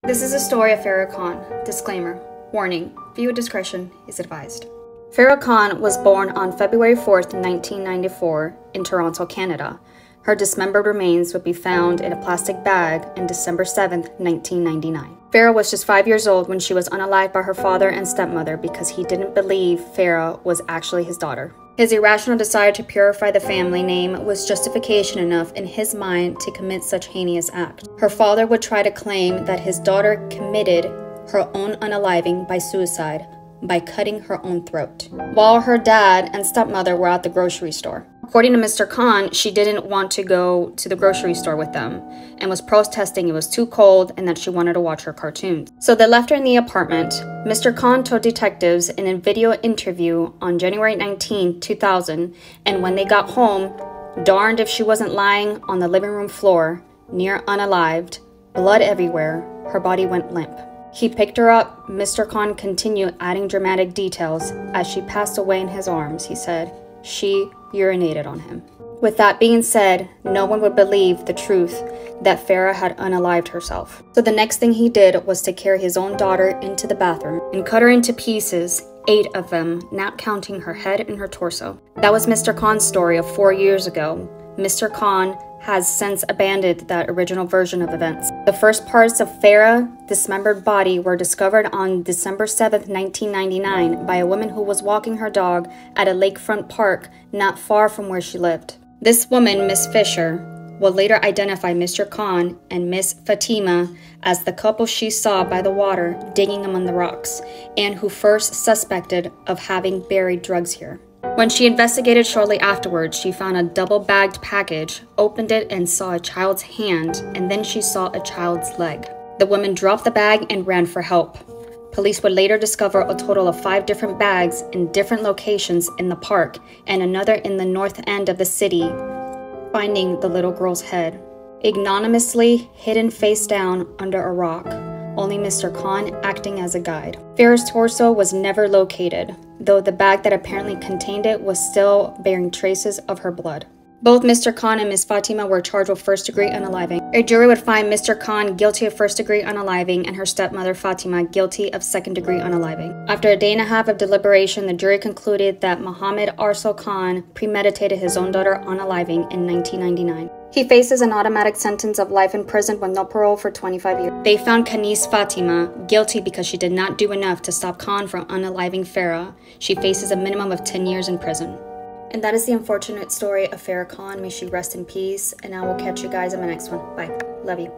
This is a story of Farah Khan. Disclaimer. Warning. Viewer discretion is advised. Farah Khan was born on February 4th, 1994 in Toronto, Canada. Her dismembered remains would be found in a plastic bag on December 7th, 1999. Farah was just 5 years old when she was unalived by her father and stepmother because he didn't believe Farah was actually his daughter. His irrational desire to purify the family name was justification enough in his mind to commit such heinous act. Her father would try to claim that his daughter committed her own unaliving by suicide by cutting her own throat, while her dad and stepmother were at the grocery store. According to Mr. Khan, she didn't want to go to the grocery store with them and was protesting it was too cold and that she wanted to watch her cartoons. So they left her in the apartment. Mr. Khan told detectives in a video interview on January 19, 2000, and when they got home, darned if she wasn't lying on the living room floor, near unalived, blood everywhere, her body went limp. He picked her up. Mr. Khan continued adding dramatic details. As she passed away in his arms, he said, she urinated on him. With that being said, no one would believe the truth that Farah had unalived herself. So the next thing he did was to carry his own daughter into the bathroom and cut her into pieces, 8 of them, not counting her head and her torso. That was Mr. Khan's story of 4 years ago. Mr. Khan has since abandoned that original version of events. The first parts of Farah's dismembered body were discovered on December 7th, 1999 by a woman who was walking her dog at a lakefront park not far from where she lived. This woman, Miss Fisher, will later identify Mr. Khan and Miss Fatima as the couple she saw by the water digging among the rocks and who first suspected of having buried drugs here. When she investigated shortly afterwards, she found a double-bagged package, opened it and saw a child's hand, and then she saw a child's leg. The woman dropped the bag and ran for help. Police would later discover a total of 5 different bags in different locations in the park and another in the north end of the city, finding the little girl's head, ignominiously hidden face down under a rock, only Mr. Khan acting as a guide. Farah's torso was never located, though the bag that apparently contained it was still bearing traces of her blood. Both Mr. Khan and Miss Fatima were charged with first-degree unaliving. A jury would find Mr. Khan guilty of first-degree unaliving and her stepmother Fatima guilty of second-degree unaliving. After a day and a half of deliberation, the jury concluded that Mohammed Arsal Khan premeditated his own daughter unaliving in 1999. He faces an automatic sentence of life in prison with no parole for 25 years. They found Kanis Fatima guilty because she did not do enough to stop Khan from unaliving Farah. She faces a minimum of 10 years in prison. And that is the unfortunate story of Farah Khan. May she rest in peace, and I will catch you guys in my next one. Bye. Love you.